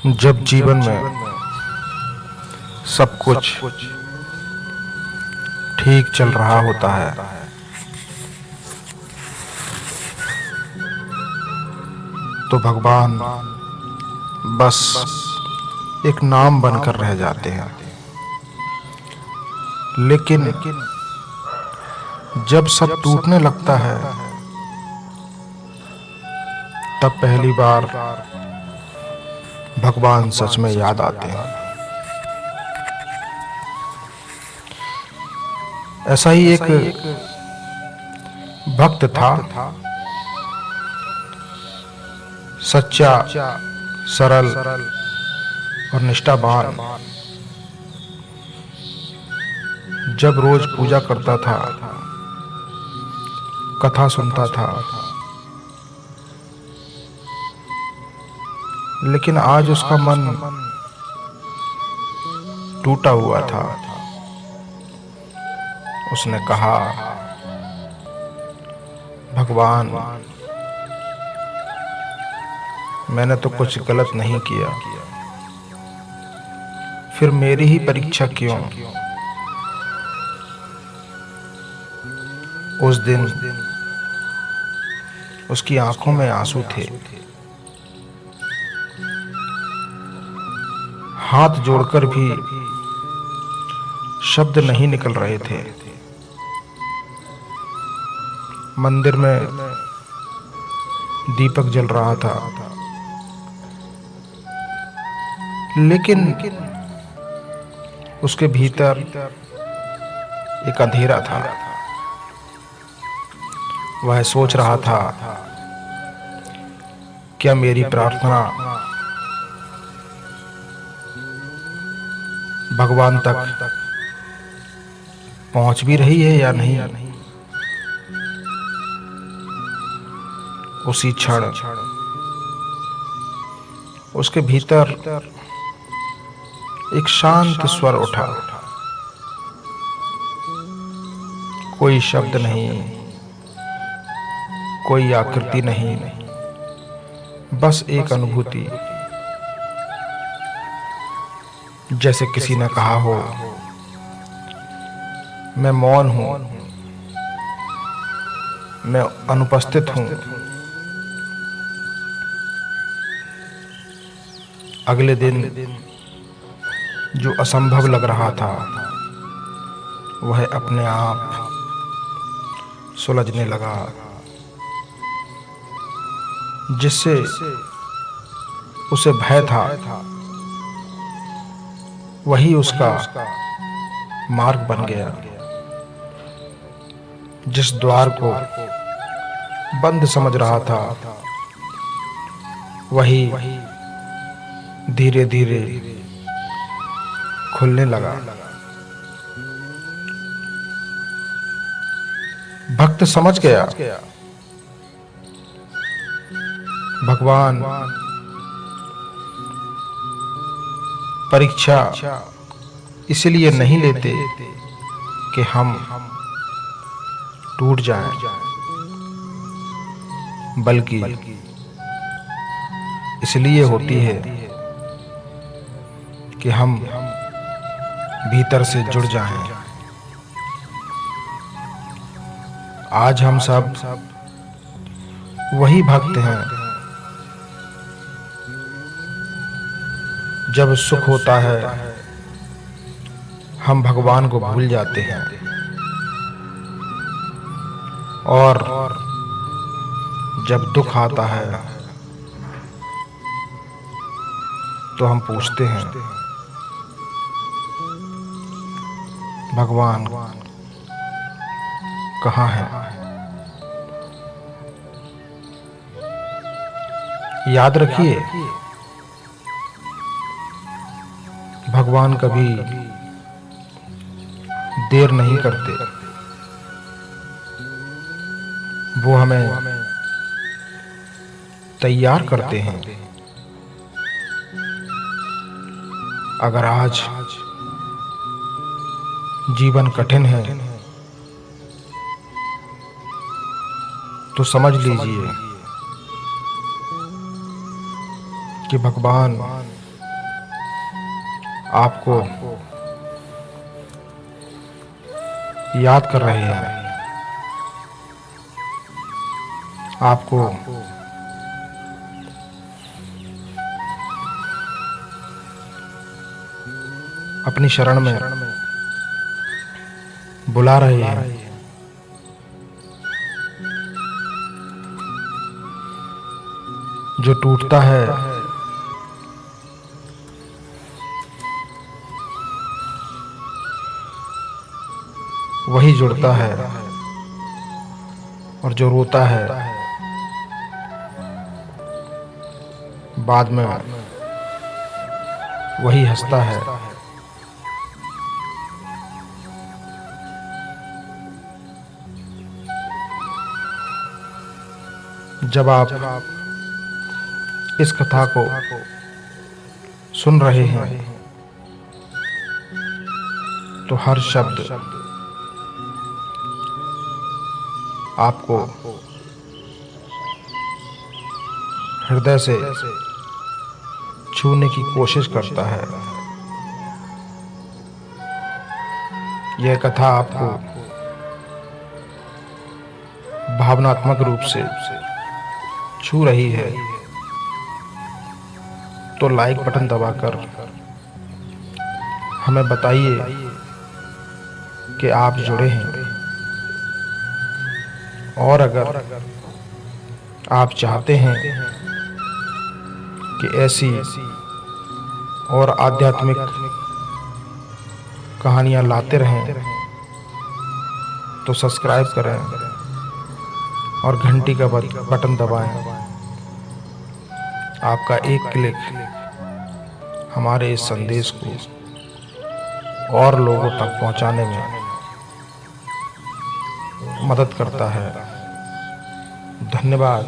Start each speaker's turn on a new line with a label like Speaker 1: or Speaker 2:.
Speaker 1: जब जीवन में सब कुछ ठीक चल रहा होता है तो भगवान बस एक नाम बनकर रह जाते हैं। लेकिन जब सब टूटने लगता है तब पहली बार भगवान सच में याद आते हैं। ऐसा ही एक भक्त था, सच्चा, सरल और निष्ठावान। जब रोज पूजा करता था, कथा सुनता था, लेकिन आज उसका मन टूटा हुआ था। उसने कहा, भगवान, मैंने तो कुछ गलत नहीं किया, फिर मेरी ही परीक्षा क्यों? उस दिन उसकी आंखों में आंसू थे। हाथ जोड़कर भी शब्द नहीं निकल रहे थे। मंदिर में दीपक जल रहा था, लेकिन उसके भीतर एक अंधेरा था। वह सोच रहा था, क्या मेरी प्रार्थना भगवान तक पहुंच भी रही है या नहीं? उसी क्षण उसके भीतर एक शांत स्वर उठा। कोई शब्द नहीं, कोई आकृति नहीं, बस एक अनुभूति। जैसे किसी ने कहा हो, मैं मौन हूं, मैं अनुपस्थित हूं। अगले दिन जो असंभव लग रहा था वह अपने आप सुलझने लगा। जिससे उसे भय था वही उसका मार्ग बन गया। जिस द्वार को बंद समझ रहा था वही धीरे धीरे खुलने लगा। भक्त समझ गया, भगवान परीक्षा इसलिए नहीं लेते कि हम टूट जाएं, बल्कि इसलिए होती है कि हम भीतर से जुड़ जाएं। आज हम सब वही भक्त हैं। जब सुख होता है हम भगवान को भूल जाते हैं, और जब दुख आता है तो हम पूछते हैं, भगवान कहाँ है? याद रखिए, भगवान कभी देर नहीं करते। वो हमें तैयार करते हैं। अगर आज जीवन कठिन है तो समझ लीजिए कि भगवान आपको याद कर रहे हैं, आपको अपनी शरण में बुला रहे हैं। जो टूटता है वही जुड़ता है, और जो रोता है बाद में वही हंसता है। जब आप इस कथा को सुन रहे हैं तो हर शब्द आपको हृदय से छूने की कोशिश करता है। यह कथा आपको भावनात्मक रूप से छू रही है तो लाइक बटन दबाकर हमें बताइए कि आप जुड़े हैं। और अगर आप चाहते हैं कि ऐसी और आध्यात्मिक कहानियां लाते रहें तो सब्सक्राइब करें और घंटी का बटन दबाएं। आपका एक क्लिक हमारे इस संदेश को और लोगों तक पहुंचाने में मदद करता है। धन्यवाद।